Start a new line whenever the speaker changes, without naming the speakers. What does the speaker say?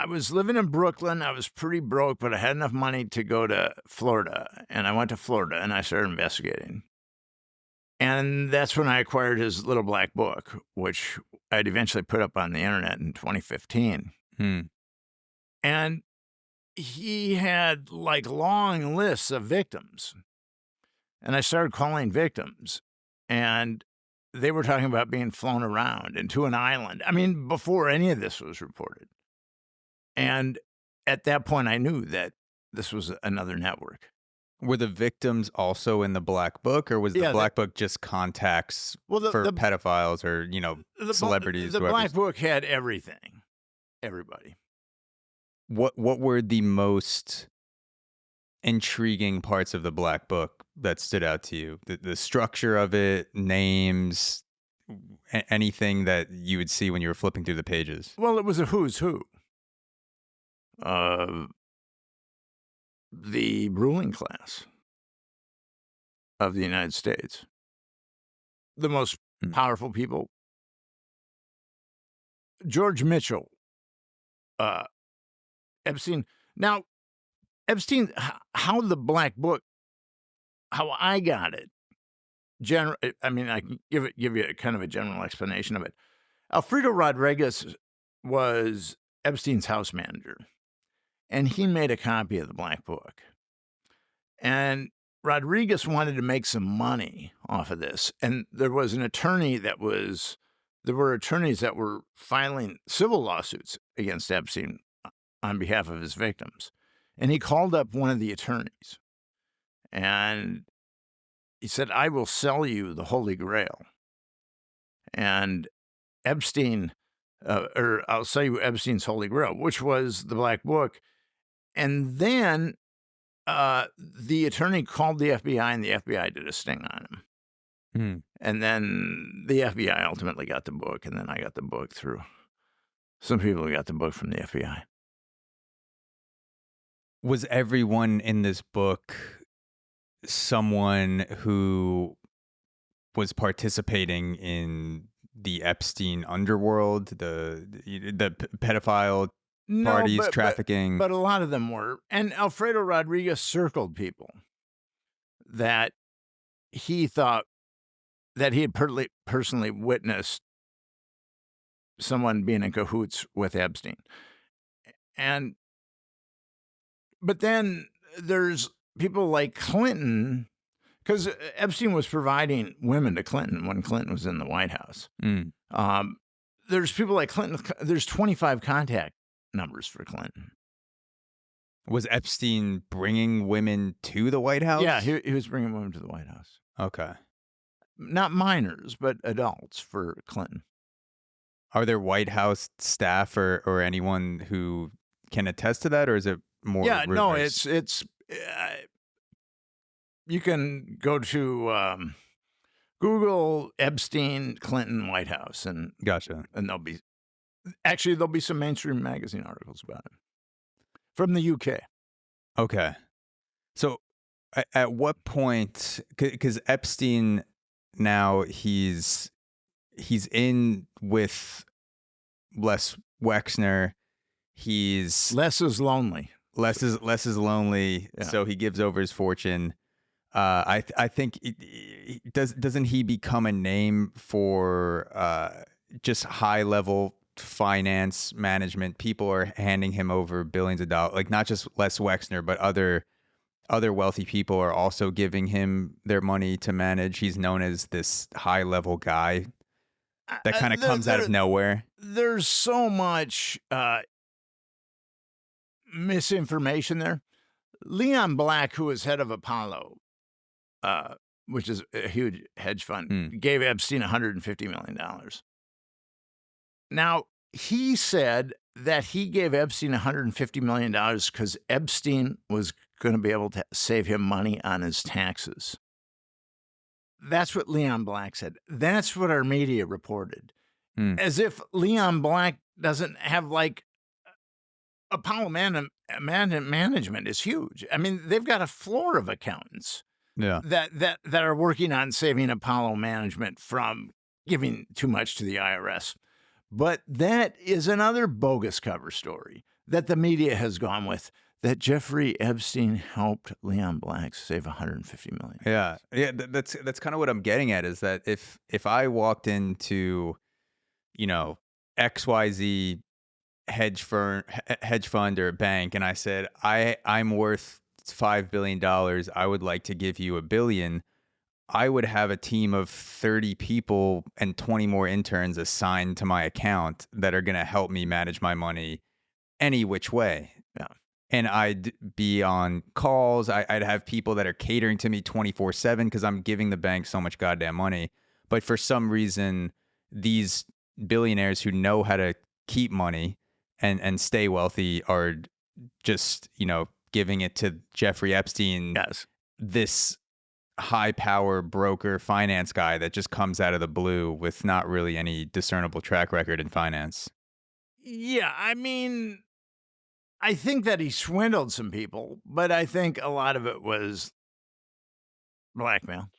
I was living in Brooklyn. I was pretty broke, but I had enough money to go to Florida. And I went to Florida and I started investigating. And that's when I acquired his little black book, which I'd eventually put up on the internet in 2015.
Hmm.
And he had like long lists of victims. And I started calling victims. And they were talking about being flown around into an island. I mean, before any of this was reported. And at that point, I knew that this was another network.
Were the victims also in the black book, or was the black book just contacts for pedophiles or, celebrities?
The black book had everything. Everybody.
What were the most intriguing parts of the black book that stood out to you? The structure of it, names, anything that you would see when you were flipping through the pages?
Well, it was a who's who. The ruling class of the United States. The most powerful people. George Mitchell. Epstein. Now, Epstein, how the black book, how I got it, I can give you a kind of a general explanation of it. Alfredo Rodriguez was Epstein's house manager, and he made a copy of the black book. And Rodriguez wanted to make some money off of this, and there were attorneys that were filing civil lawsuits against Epstein on behalf of his victims. And he called up one of the attorneys and he said, I will sell you the Holy Grail. And Epstein, or I'll sell you Epstein's Holy Grail, which was the black book. And then the attorney called the FBI and the FBI did a sting on him. And then the FBI ultimately got the book, and then I got the book through some people who got the book from the FBI.
Was everyone in this book someone who was participating in the Epstein underworld, the pedophile parties, trafficking?
But a lot of them were. And Alfredo Rodriguez circled people that he thought that he had personally witnessed someone being in cahoots with Epstein. But then there's people like Clinton, because Epstein was providing women to Clinton when Clinton was in the White House. There's people like Clinton. There's 25 contact numbers for Clinton.
Was Epstein bringing women to the White House?
Yeah, he was bringing women to the White House.
Okay.
Not minors, but adults for Clinton.
Are there White House staff or anyone who can attest to that, or is it more?
Yeah,
rumors?
no, it's. You can go to Google Epstein Clinton White House and
gotcha,
and there'll be some mainstream magazine articles about it from the UK.
Okay, so at what point? Because Epstein now he's in with Les Wexner.
Les is lonely.
Les is lonely, yeah. So he gives over his fortune. I think doesn't he become a name for just high level finance management? People are handing him over billions of dollars, like not just Les Wexner, but other wealthy people are also giving him their money to manage. He's known as this high level guy that kind of comes out of nowhere.
There's so much misinformation there. Leon Black, who was head of Apollo, which is a huge hedge fund, gave Epstein $150 million. Now, he said that he gave Epstein $150 million because Epstein was going to be able to save him money on his taxes. That's what Leon Black said. That's what our media reported. As if Leon Black doesn't have, like, Apollo management is huge. I mean, they've got a floor of accountants that are working on saving Apollo management from giving too much to the IRS. But that is another bogus cover story. that the media has gone with, that Jeffrey Epstein helped Leon Black save $150 million.
Yeah. Yeah, that's kind of what I'm getting at, is that if I walked into, you know, XYZ hedge fund or bank, and I said, I'm worth $5 billion, I would like to give you $1 billion, I would have a team of 30 people and 20 more interns assigned to my account that are going to help me manage my money any which way.
Yeah.
And I'd be on calls. I'd have people that are catering to me 24/7 because I'm giving the bank so much goddamn money. But for some reason, these billionaires who know how to keep money and stay wealthy are just, giving it to Jeffrey Epstein,
Yes.
this high power broker finance guy that just comes out of the blue with not really any discernible track record in finance.
Yeah, I mean, I think that he swindled some people, but I think a lot of it was blackmail.